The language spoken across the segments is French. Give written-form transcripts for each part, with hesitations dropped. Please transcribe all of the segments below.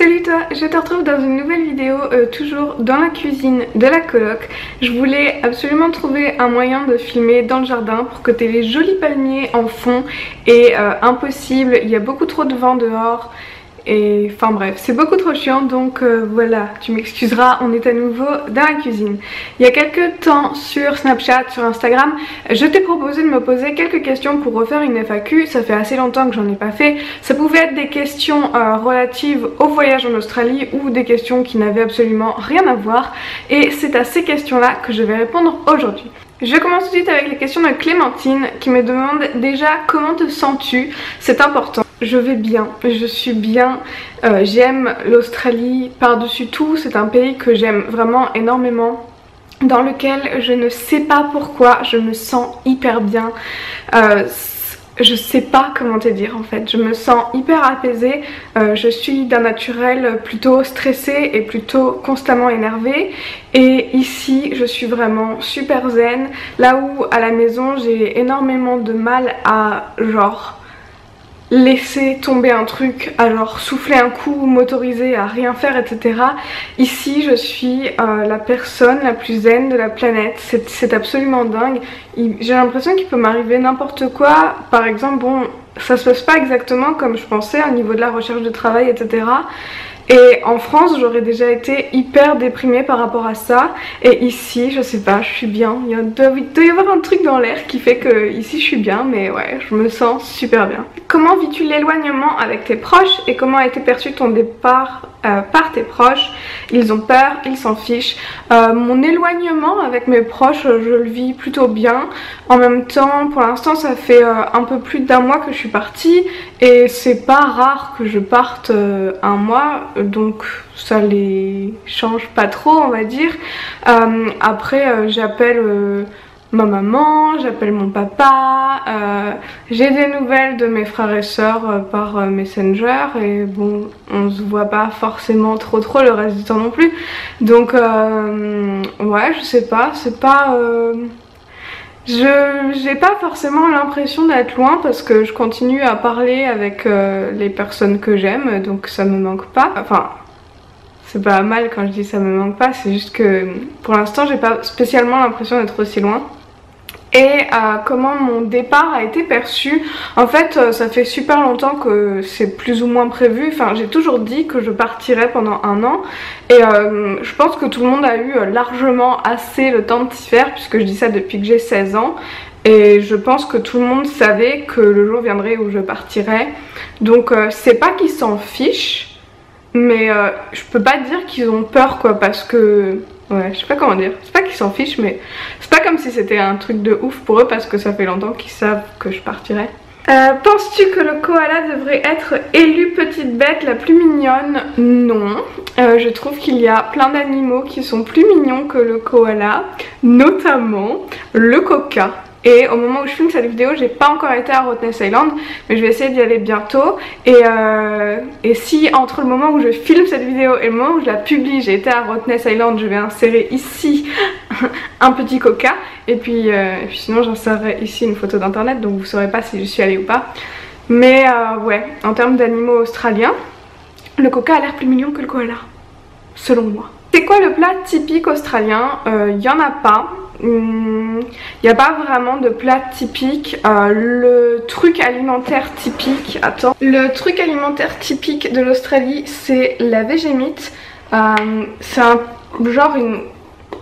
Salut toi, je te retrouve dans une nouvelle vidéo, toujours dans la cuisine de la coloc. Je voulais absolument trouver un moyen de filmer dans le jardin pour que tu aies les jolis palmiers en fond et impossible, il y a beaucoup trop de vent dehors. Et enfin bref, c'est beaucoup trop chiant, donc voilà, tu m'excuseras, on est à nouveau dans la cuisine. Il y a quelques temps sur Snapchat, sur Instagram, je t'ai proposé de me poser quelques questions pour refaire une FAQ. Ça fait assez longtemps que j'en ai pas fait. Ça pouvait être des questions relatives au voyage en Australie ou des questions qui n'avaient absolument rien à voir. Et c'est à ces questions-là que je vais répondre aujourd'hui. Je commence tout de suite avec les questions de Clémentine qui me demande déjà comment te sens-tu? C'est important. Je vais bien, je suis bien, j'aime l'Australie par-dessus tout, c'est un pays que j'aime vraiment énormément, dans lequel je ne sais pas pourquoi je me sens hyper bien. Je sais pas comment te dire en fait, je me sens hyper apaisée, je suis d'un naturel plutôt stressée et plutôt constamment énervée, et ici je suis vraiment super zen, là où à la maison j'ai énormément de mal à genre laisser tomber un truc, à genre souffler un coup, m'autoriser à rien faire, etc. Ici je suis la personne la plus zen de la planète, c'est absolument dingue. J'ai l'impression qu'il peut m'arriver n'importe quoi, par exemple bon ça se passe pas exactement comme je pensais au niveau de la recherche de travail, etc. Et en France j'aurais déjà été hyper déprimée par rapport à ça, et ici je sais pas, je suis bien. Il doit y avoir un truc dans l'air qui fait que ici je suis bien, mais ouais, je me sens super bien. Comment vis-tu l'éloignement avec tes proches et comment a été perçu ton départ par tes proches? Ils ont peur, ils s'en fichent. Mon éloignement avec mes proches, je le vis plutôt bien. En même temps, pour l'instant ça fait un peu plus d'1 mois que je suis partie, et c'est pas rare que je parte 1 mois, donc ça les change pas trop on va dire. Après j'appelle ma maman, j'appelle mon papa, j'ai des nouvelles de mes frères et sœurs par Messenger, et bon on se voit pas forcément trop le reste du temps non plus, donc ouais je sais pas, c'est pas j'ai pas forcément l'impression d'être loin parce que je continue à parler avec les personnes que j'aime, donc ça me manque pas. Enfin c'est pas mal quand je dis ça me manque pas, c'est juste que pour l'instant j'ai pas spécialement l'impression d'être aussi loin. Et comment mon départ a été perçu? En fait ça fait super longtemps que c'est plus ou moins prévu, enfin j'ai toujours dit que je partirais pendant 1 an, et je pense que tout le monde a eu largement assez le temps de s'y faire, puisque je dis ça depuis que j'ai 16 ans, et je pense que tout le monde savait que le jour viendrait où je partirais, donc c'est pas qu'ils s'en fichent, mais je peux pas dire qu'ils ont peur quoi, parce que ouais, je sais pas comment dire, c'est pas qu'ils s'en fichent, mais c'est pas comme si c'était un truc de ouf pour eux parce que ça fait longtemps qu'ils savent que je partirais. Penses-tu que le koala devrait être élu petite bête la plus mignonne? Non, je trouve qu'il y a plein d'animaux qui sont plus mignons que le koala, notamment le koka. Et au moment où je filme cette vidéo, j'ai pas encore été à Rottnest Island, mais je vais essayer d'y aller bientôt. Et si entre le moment où je filme cette vidéo et le moment où je la publie, j'ai été à Rottnest Island, je vais insérer ici un petit koka. Et puis sinon j'insérerai ici une photo d'internet, donc vous saurez pas si je suis allée ou pas. Mais ouais, en termes d'animaux australiens, le koka a l'air plus mignon que le koala, selon moi. C'est quoi le plat typique australien? Y en a pas. Il n'y a pas vraiment de plat typique. Le truc alimentaire typique, attends, le truc alimentaire typique de l'Australie c'est la Vegemite. C'est genre une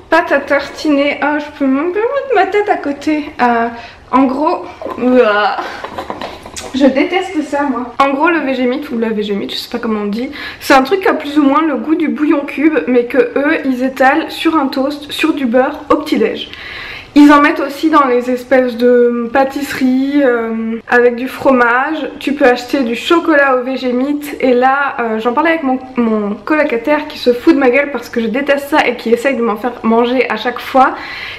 pâte à tartiner. Ah, je peux même pas mettre ma tête à côté. En gros, je déteste ça moi. En gros le Vegemite, ou la Vegemite, je sais pas comment on dit, c'est un truc qui a plus ou moins le goût du bouillon cube, mais que eux ils étalent sur un toast, sur du beurre au petit déj. Ils en mettent aussi dans les espèces de pâtisseries avec du fromage. Tu peux acheter du chocolat au Vegemite. Et là, j'en parlais avec mon colocataire qui se fout de ma gueule parce que je déteste ça et qui essaye de m'en faire manger à chaque fois.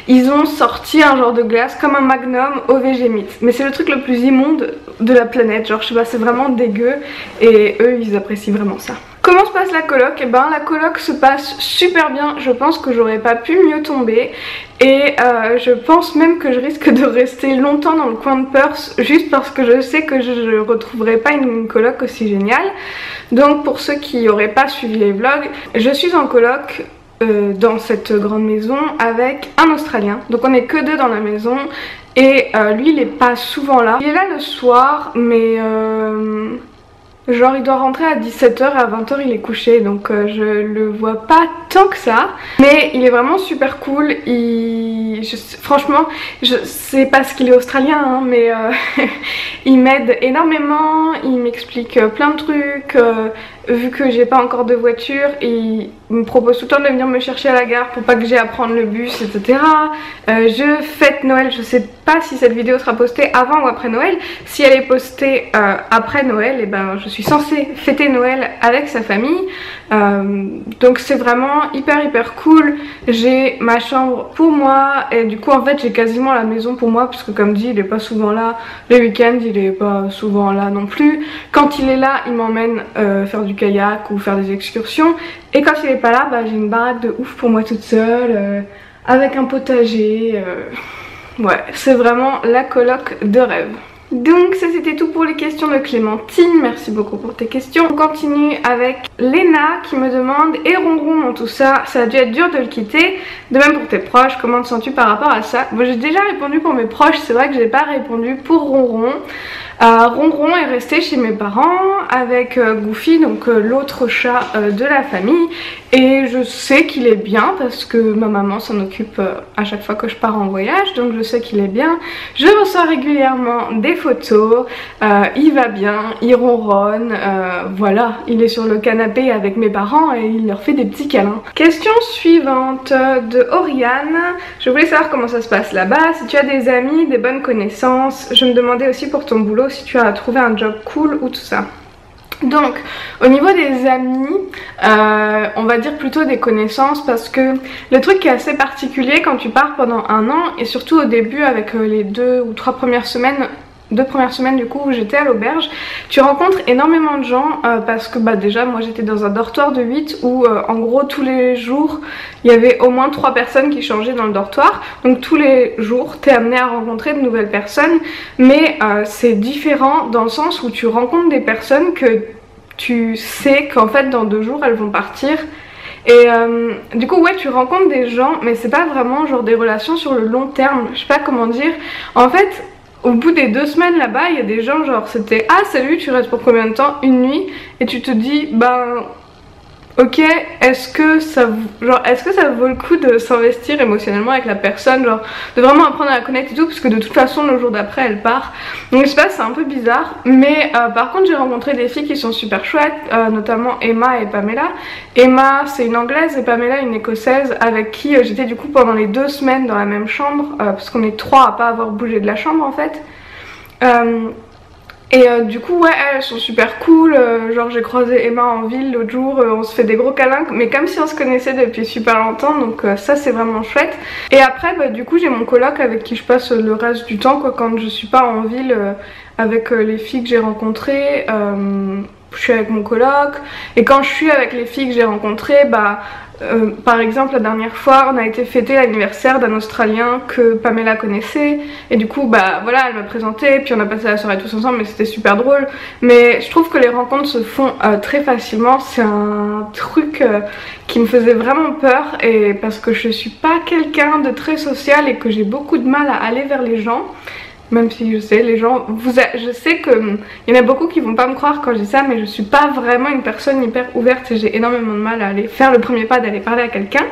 Ils ont sorti un genre de glace comme un Magnum au Vegemite. Mais c'est le truc le plus immonde de la planète. Genre je sais pas, c'est vraiment dégueu. Et eux ils apprécient vraiment ça. Comment se passe la coloc? Eh ben la coloc se passe super bien, je pense que j'aurais pas pu mieux tomber et je pense même que je risque de rester longtemps dans le coin de Perth juste parce que je sais que je retrouverai pas une coloc aussi géniale. Donc pour ceux qui n'auraient pas suivi les vlogs, je suis en coloc dans cette grande maison avec un Australien, donc on est que deux dans la maison et lui il est pas souvent là. Il est là le soir mais genre il doit rentrer à 17h et à 20h il est couché, donc je le vois pas tant que ça. Mais il est vraiment super cool, franchement c'est parce qu'il est australien hein, mais il m'aide énormément, il m'explique plein de trucs. Vu que j'ai pas encore de voiture, il me propose tout le temps de venir me chercher à la gare pour pas que j'ai à prendre le bus, etc. Je fête Noël, je sais pas si cette vidéo sera postée avant ou après Noël. Si elle est postée après Noël, et ben je suis censée fêter Noël avec sa famille. Donc c'est vraiment hyper cool. J'ai ma chambre pour moi et du coup en fait j'ai quasiment la maison pour moi parce que comme dit il est pas souvent là. Les week-ends il est pas souvent là non plus. Quand il est là il m'emmène faire du kayak ou faire des excursions et quand il est pas là bah, j'ai une baraque de ouf pour moi toute seule avec un potager. Ouais c'est vraiment la coloc de rêve. Donc ça c'était tout pour les questions de Clémentine, merci beaucoup pour tes questions. On continue avec Léna qui me demande et Ronron dans tout ça, ça a dû être dur de le quitter, de même pour tes proches, comment te sens-tu par rapport à ça? Bon j'ai déjà répondu pour mes proches, c'est vrai que j'ai pas répondu pour Ronron. Ronron est resté chez mes parents avec Goofy, donc l'autre chat de la famille, et je sais qu'il est bien parce que ma maman s'en occupe à chaque fois que je pars en voyage, donc je sais qu'il est bien. Je reçois régulièrement des photos, il va bien, il ronronne, voilà, il est sur le canapé avec mes parents et il leur fait des petits câlins. Question suivante de Oriane, je voulais savoir comment ça se passe là-bas, si tu as des amis, des bonnes connaissances, je me demandais aussi pour ton boulot si tu as trouvé un job cool ou tout ça. Donc au niveau des amis, on va dire plutôt des connaissances parce que le truc qui est assez particulier quand tu pars pendant un an et surtout au début avec les 2 ou 3 premières semaines, 2 premières semaines du coup où j'étais à l'auberge, tu rencontres énormément de gens parce que bah déjà moi j'étais dans un dortoir de 8 où en gros tous les jours il y avait au moins 3 personnes qui changeaient dans le dortoir, donc tous les jours t'es amené à rencontrer de nouvelles personnes, mais c'est différent dans le sens où tu rencontres des personnes que tu sais qu'en fait dans 2 jours elles vont partir. Et du coup ouais tu rencontres des gens mais c'est pas vraiment genre des relations sur le long terme, je sais pas comment dire. En fait au bout des 2 semaines là-bas, il y a des gens genre c'était ah salut tu restes pour combien de temps? Une nuit. Et tu te dis ben ok est-ce que ça vaut le coup de s'investir émotionnellement avec la personne, genre de vraiment apprendre à la connaître et tout, parce que de toute façon le jour d'après elle part. Donc je sais pas, c'est un peu bizarre, mais par contre j'ai rencontré des filles qui sont super chouettes, notamment Emma et Pamela. Emma c'est une anglaise et Pamela une écossaise avec qui j'étais du coup pendant les 2 semaines dans la même chambre, parce qu'on est 3 à pas avoir bougé de la chambre en fait. Et du coup ouais elles sont super cool, genre j'ai croisé Emma en ville l'autre jour, on se fait des gros câlins mais comme si on se connaissait depuis super longtemps, donc ça c'est vraiment chouette. Et après bah, du coup j'ai mon coloc avec qui je passe le reste du temps quoi, quand je suis pas en ville avec les filles que j'ai rencontrées. Je suis avec mon coloc et quand je suis avec les filles que j'ai rencontrées bah par exemple la dernière fois on a été fêter l'anniversaire d'un Australien que Pamela connaissait et du coup bah voilà elle m'a présenté puis on a passé la soirée tous ensemble mais c'était super drôle. Mais je trouve que les rencontres se font très facilement, c'est un truc qui me faisait vraiment peur et parce que je suis pas quelqu'un de très social et que j'ai beaucoup de mal à aller vers les gens. Même si je sais, les gens, je sais qu'il y en a beaucoup qui vont pas me croire quand je dis ça, mais je suis pas vraiment une personne hyper ouverte et j'ai énormément de mal à aller faire le premier pas d'aller parler à quelqu'un.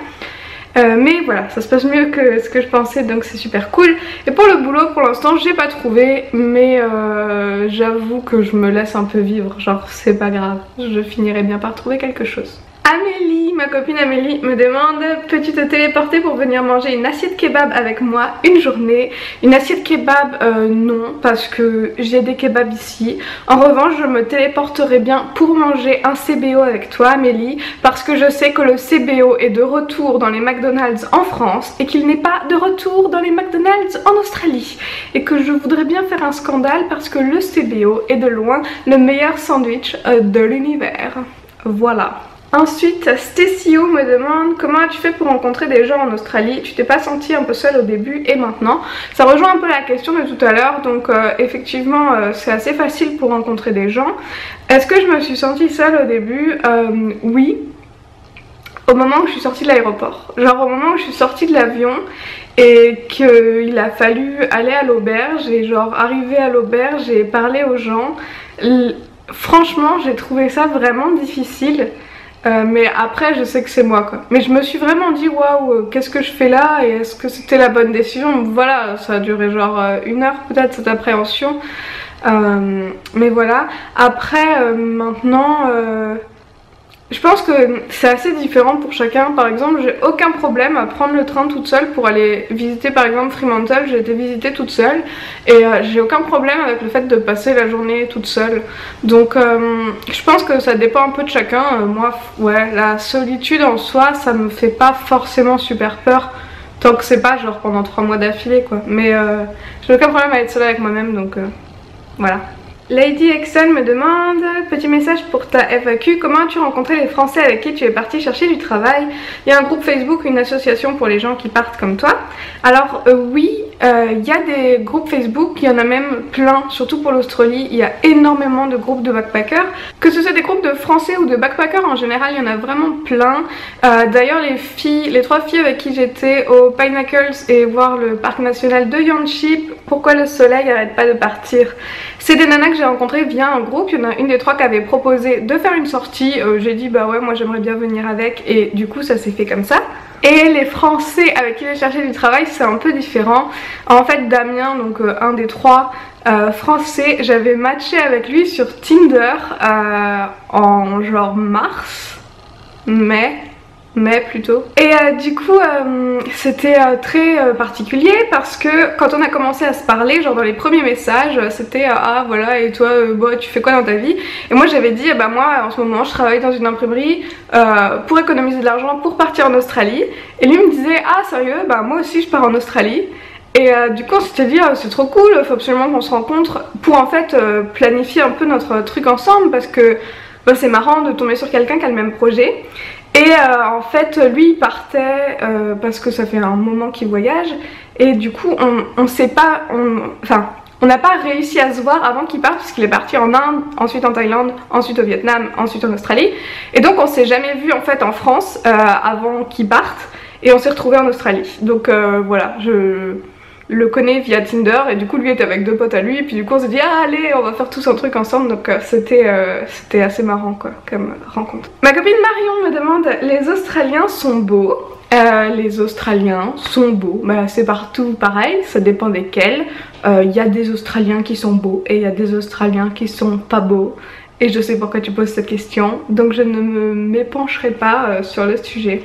Mais voilà, ça se passe mieux que ce que je pensais, donc c'est super cool. Et pour le boulot, pour l'instant, j'ai pas trouvé, mais j'avoue que je me laisse un peu vivre, genre c'est pas grave, je finirai bien par trouver quelque chose. Amélie, ma copine Amélie me demande peux-tu te téléporter pour venir manger une assiette kebab avec moi une journée? Une assiette kebab non, parce que j'ai des kebabs ici. En revanche je me téléporterai bien pour manger un CBO avec toi Amélie, parce que je sais que le CBO est de retour dans les McDonald's en France et qu'il n'est pas de retour dans les McDonald's en Australie, et que je voudrais bien faire un scandale parce que le CBO est de loin le meilleur sandwich de l'univers. Voilà. Ensuite, Stécio me demande comment as-tu fait pour rencontrer des gens en Australie? Tu t'es pas sentie un peu seule au début et maintenant? Ça rejoint un peu la question de tout à l'heure, donc effectivement c'est assez facile pour rencontrer des gens. Est-ce que je me suis sentie seule au début? Oui, au moment où je suis sortie de l'aéroport. Genre au moment où je suis sortie de l'avion et qu'il a fallu aller à l'auberge et genre arriver à l'auberge et parler aux gens. Franchement j'ai trouvé ça vraiment difficile. Mais après je sais que c'est moi quoi. Mais je me suis vraiment dit waouh, qu'est-ce que je fais là et est-ce que c'était la bonne décision? Voilà, ça a duré genre 1 heure peut-être cette appréhension. Mais voilà, après maintenant je pense que c'est assez différent pour chacun. Par exemple, j'ai aucun problème à prendre le train toute seule pour aller visiter par exemple Fremantle. J'ai été visiter toute seule et j'ai aucun problème avec le fait de passer la journée toute seule. Donc je pense que ça dépend un peu de chacun. Moi, ouais, la solitude en soi, ça me fait pas forcément super peur. Tant que c'est pas genre pendant 3 mois d'affilée quoi. Mais j'ai aucun problème à être seule avec moi-même donc voilà. Lady Exxon me demande, petit message pour ta FAQ, comment as-tu rencontré les Français avec qui tu es partie chercher du travail? Il y a un groupe Facebook, une association pour les gens qui partent comme toi. Alors oui, il y a des groupes Facebook, il y en a même plein, surtout pour l'Australie, il y a énormément de groupes de backpackers. Que ce soit des groupes de Français ou de backpackers en général, il y en a vraiment plein. D'ailleurs les 3 filles avec qui j'étais au Pinnacles et voir le parc national de Yanchep, pourquoi le soleil arrête pas de partir? C'est des nanas que j'ai rencontrées via un groupe. Il y en a une des 3 qui avait proposé de faire une sortie. J'ai dit bah ouais, moi j'aimerais bien venir avec et du coup ça s'est fait comme ça. Et les Français avec qui j'ai cherché du travail c'est un peu différent. En fait Damien, donc un des 3 Français, j'avais matché avec lui sur Tinder en genre mars, mai plutôt. Et du coup c'était très particulier parce que quand on a commencé à se parler, genre dans les premiers messages, c'était ah voilà et toi bon, tu fais quoi dans ta vie? Et moi j'avais dit bah moi en ce moment je travaille dans une imprimerie pour économiser de l'argent pour partir en Australie. Et lui me disait ah sérieux, bah moi aussi je pars en Australie. Et du coup on s'était dit c'est trop cool, faut absolument qu'on se rencontre pour en fait planifier un peu notre truc ensemble parce que bah, c'est marrant de tomber sur quelqu'un qui a le même projet. Et en fait lui il partait parce que ça fait un moment qu'il voyage et du coup on sait pas, enfin on n'a pas réussi à se voir avant qu'il parte parce qu'il est parti en Inde, ensuite en Thaïlande, ensuite au Vietnam, ensuite en Australie. Et donc on s'est jamais vu en fait en France avant qu'il parte et on s'est retrouvés en Australie. Donc voilà, je le connais via Tinder et du coup lui était avec 2 potes à lui et puis du coup on s'est dit ah allez on va faire tous un truc ensemble, donc c'était assez marrant quoi comme rencontre. Ma copine Marion me demande les Australiens sont beaux? Les Australiens sont beaux, bah, c'est partout pareil, ça dépend desquels. Il y a des Australiens qui sont beaux et il y a des Australiens qui sont pas beaux. Et je sais pourquoi tu poses cette question, donc je ne m'épancherai pas sur le sujet.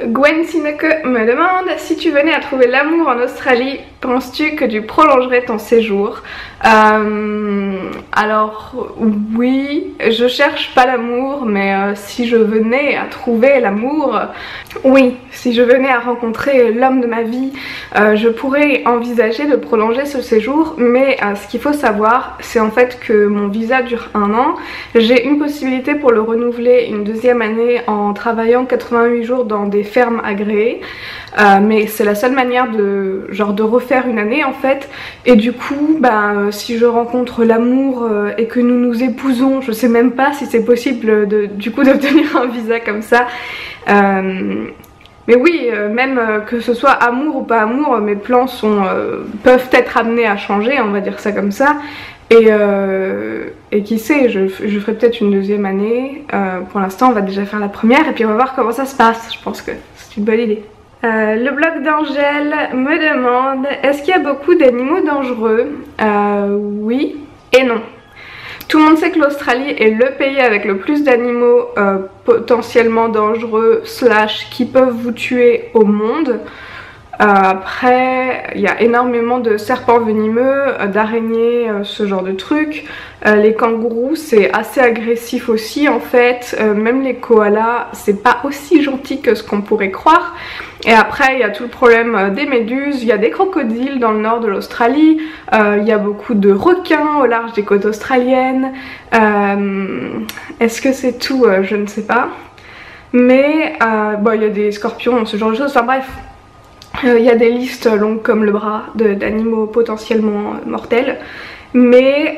Gwen Sineke me demande si tu venais à trouver l'amour en Australie, penses-tu que tu prolongerais ton séjour? Alors oui, je cherche pas l'amour, mais si je venais à trouver l'amour, oui, si je venais à rencontrer l'homme de ma vie, je pourrais envisager de prolonger ce séjour. Mais ce qu'il faut savoir, c'est en fait que mon visa dure 1 an. J'ai une possibilité pour le renouveler une 2e année en travaillant 88 jours dans des fermes agréées. Mais c'est la seule manière de refaire une année en fait. Et du coup si je rencontre l'amour et que nous nous épousons, je sais même pas si c'est possible du coup d'obtenir un visa comme ça. Mais oui, même que ce soit amour ou pas amour, mes plans peuvent être amenés à changer, on va dire ça comme ça. Et qui sait, je ferai peut-être une 2e année. Pour l'instant on va déjà faire la première et puis on va voir comment ça se passe. Je pense que c'est une bonne idée. Le blog d'Angèle me demande est-ce qu'il y a beaucoup d'animaux dangereux? Oui et non. Tout le monde sait que l'Australie est le pays avec le plus d'animaux potentiellement dangereux / qui peuvent vous tuer au monde. Après, il y a énormément de serpents venimeux, d'araignées, ce genre de trucs. Les kangourous, c'est assez agressif aussi en fait. Même les koalas, c'est pas aussi gentil que ce qu'on pourrait croire. Et après, il y a tout le problème des méduses, il y a des crocodiles dans le nord de l'Australie, il y a beaucoup de requins au large des côtes australiennes. Est-ce que c'est tout? Je ne sais pas. Mais bon, il y a des scorpions, ce genre de choses, enfin bref. Il y a des listes longues comme le bras d'animaux potentiellement mortels, mais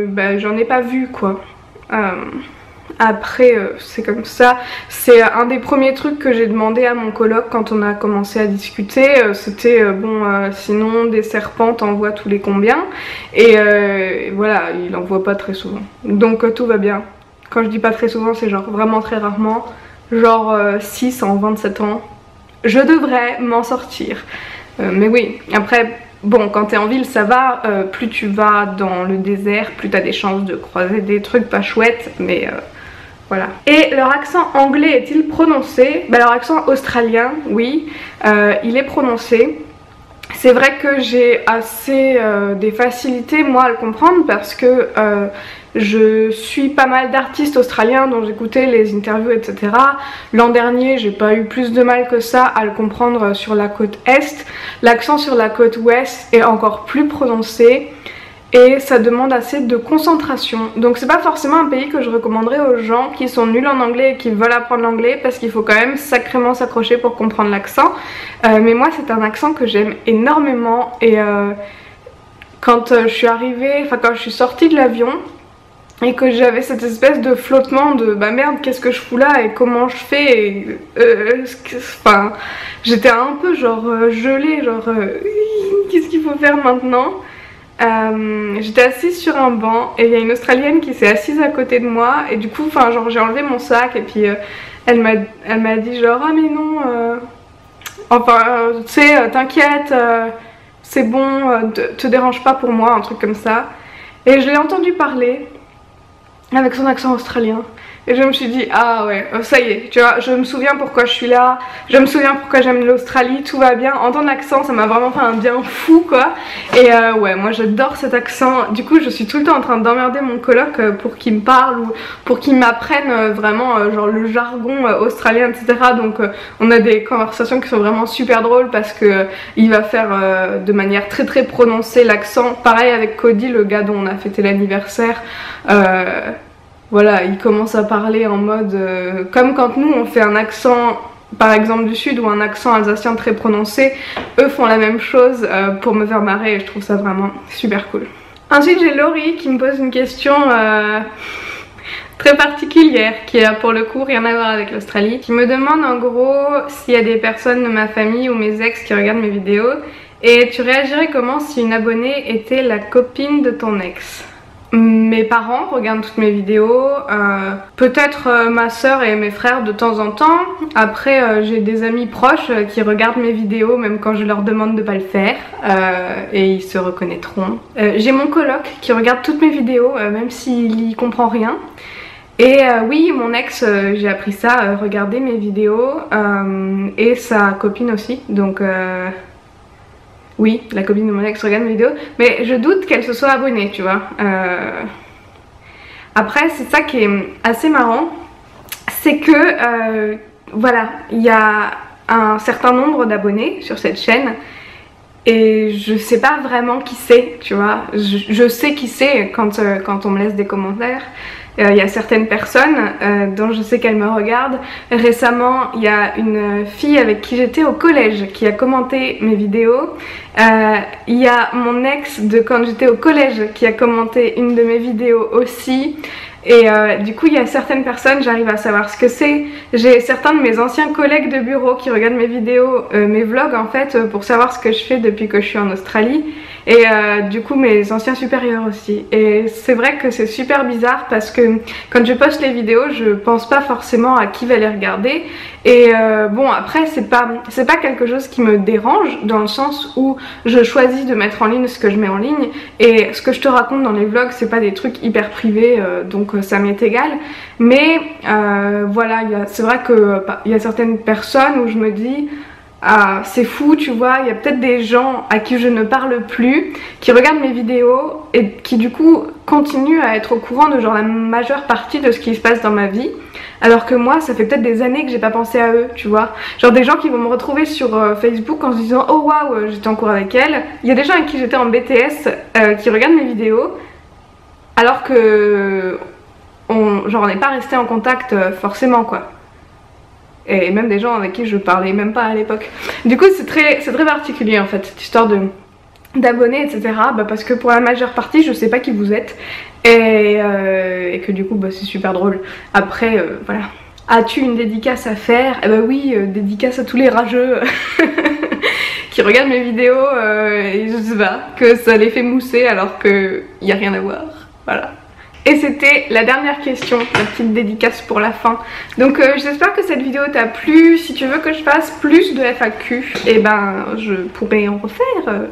bah, j'en ai pas vu quoi. Après c'est comme ça, c'est un des premiers trucs que j'ai demandé à mon coloc quand on a commencé à discuter, c'était bon sinon des serpents t'en vois tous les combien, et voilà, il en voit pas très souvent, donc tout va bien. Quand je dis pas très souvent, c'est genre vraiment très rarement, genre 6 en 27 ans. Je devrais m'en sortir. Mais oui, après, bon, quand t'es en ville, ça va. Plus tu vas dans le désert, plus t'as des chances de croiser des trucs pas chouettes. Mais voilà. Et leur accent anglais est-il prononcé? Bah, leur accent australien, oui, il est prononcé. C'est vrai que j'ai assez des facilités moi à le comprendre parce que je suis pas mal d'artistes australiens dont j'écoutais les interviews etc. L'an dernier j'ai pas eu plus de mal que ça à le comprendre sur la côte est. L'accent sur la côte ouest est encore plus prononcé et ça demande assez de concentration. Donc c'est pas forcément un pays que je recommanderais aux gens qui sont nuls en anglais et qui veulent apprendre l'anglais parce qu'il faut quand même sacrément s'accrocher pour comprendre l'accent. Mais moi c'est un accent que j'aime énormément et quand je suis arrivée, enfin quand je suis sortie de l'avion et que j'avais cette espèce de flottement de bah merde qu'est-ce que je fous là et comment je fais enfin j'étais un peu genre gelée, genre qu'est-ce qu'il faut faire maintenant. J'étais assise sur un banc et il y a une Australienne qui s'est assise à côté de moi et du coup enfin genre j'ai enlevé mon sac et puis elle m'a dit genre ah mais non enfin tu sais t'inquiète c'est bon te dérange pas pour moi, un truc comme ça, et je l'ai entendu parler avec son accent australien et je me suis dit ah ouais ça y est tu vois, je me souviens pourquoi je suis là, je me souviens pourquoi j'aime l'Australie, tout va bien. Entendre l'accent ça m'a vraiment fait un bien fou quoi. Et ouais moi j'adore cet accent, du coup je suis tout le temps en train d'emmerder mon coloc pour qu'il me parle ou pour qu'il m'apprenne vraiment genre le jargon australien etc. Donc on a des conversations qui sont vraiment super drôles parce que il va faire de manière très très prononcée l'accent. Pareil avec Cody, le gars dont on a fêté l'anniversaire, voilà, il commence à parler en mode comme quand nous on fait un accent par exemple du sud ou un accent alsacien très prononcé, eux font la même chose pour me faire marrer et je trouve ça vraiment super cool. Ensuite j'ai Laurie qui me pose une question très particulière qui a pour le coup rien à voir avec l'Australie, qui me demande en gros s'il y a des personnes de ma famille ou mes ex qui regardent mes vidéos et tu réagirais comment si une abonnée était la copine de ton ex. Mes parents regardent toutes mes vidéos, peut-être ma soeur et mes frères de temps en temps. Après j'ai des amis proches qui regardent mes vidéos même quand je leur demande de pas le faire et ils se reconnaîtront. J'ai mon coloc qui regarde toutes mes vidéos même s'il y comprend rien. Et oui, mon ex, j'ai appris ça, regarder mes vidéos et sa copine aussi, donc oui, la copine de mon ex regarde mes vidéos, mais je doute qu'elle se soit abonnée, tu vois. Après, c'est ça qui est assez marrant, c'est que, voilà, il y a un certain nombre d'abonnés sur cette chaîne, et je sais pas vraiment qui c'est, tu vois. Je sais qui c'est quand on me laisse des commentaires. Il y a certaines personnes dont je sais qu'elles me regardent. Récemment, il y a une fille avec qui j'étais au collège qui a commenté mes vidéos. Il y a mon ex de quand j'étais au collège qui a commenté une de mes vidéos aussi. Et du coup il y a certaines personnes, j'arrive à savoir ce que c'est. J'ai certains de mes anciens collègues de bureau qui regardent mes vidéos, mes vlogs en fait, pour savoir ce que je fais depuis que je suis en Australie. Et du coup mes anciens supérieurs aussi. Et c'est vrai que c'est super bizarre parce que quand je poste les vidéos je pense pas forcément à qui va les regarder. Et bon après c'est pas quelque chose qui me dérange dans le sens où je choisis de mettre en ligne ce que je mets en ligne. Et ce que je te raconte dans les vlogs c'est pas des trucs hyper privés donc ça m'est égal. Mais voilà, c'est vrai qu'il y a certaines personnes où je me dis c'est fou, tu vois, il y a peut-être des gens à qui je ne parle plus, qui regardent mes vidéos et qui du coup continuent à être au courant de genre la majeure partie de ce qui se passe dans ma vie, alors que moi ça fait peut-être des années que j'ai pas pensé à eux, tu vois. Genre des gens qui vont me retrouver sur Facebook en se disant oh waouh, j'étais en cours avec elle. Il y a des gens avec qui j'étais en BTS qui regardent mes vidéos alors que genre on n'est pas resté en contact forcément quoi. Et même des gens avec qui je parlais même pas à l'époque. Du coup c'est très particulier en fait cette histoire d'abonnés etc. Bah, parce que pour la majeure partie je sais pas qui vous êtes et que du coup bah, c'est super drôle. Après voilà. As-tu une dédicace à faire? Eh bah oui, dédicace à tous les rageux qui regardent mes vidéos et je sais pas, que ça les fait mousser alors qu'il n'y a rien à voir. Voilà. Et c'était la dernière question, la petite dédicace pour la fin. Donc j'espère que cette vidéo t'a plu. Si tu veux que je fasse plus de FAQ, et ben je pourrais en refaire.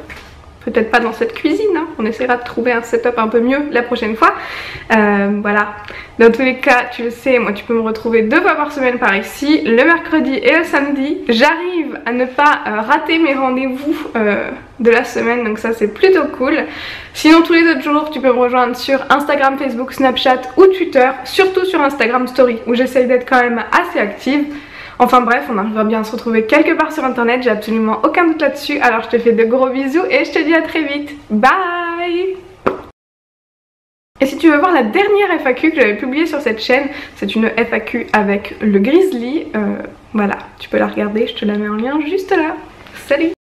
Peut-être pas dans cette cuisine, hein. On essaiera de trouver un setup un peu mieux la prochaine fois. Voilà. Dans tous les cas, tu le sais, moi tu peux me retrouver 2 fois par semaine par ici, le mercredi et le samedi. J'arrive à ne pas rater mes rendez-vous de la semaine, donc ça c'est plutôt cool. Sinon tous les autres jours, tu peux me rejoindre sur Instagram, Facebook, Snapchat ou Twitter, surtout sur Instagram Story, où j'essaye d'être quand même assez active. Enfin bref, on arrivera bien à se retrouver quelque part sur internet, j'ai absolument aucun doute là-dessus. Alors je te fais de gros bisous et je te dis à très vite. Bye! Et si tu veux voir la dernière FAQ que j'avais publiée sur cette chaîne, c'est une FAQ avec le grizzly. Voilà, tu peux la regarder, je te la mets en lien juste là. Salut!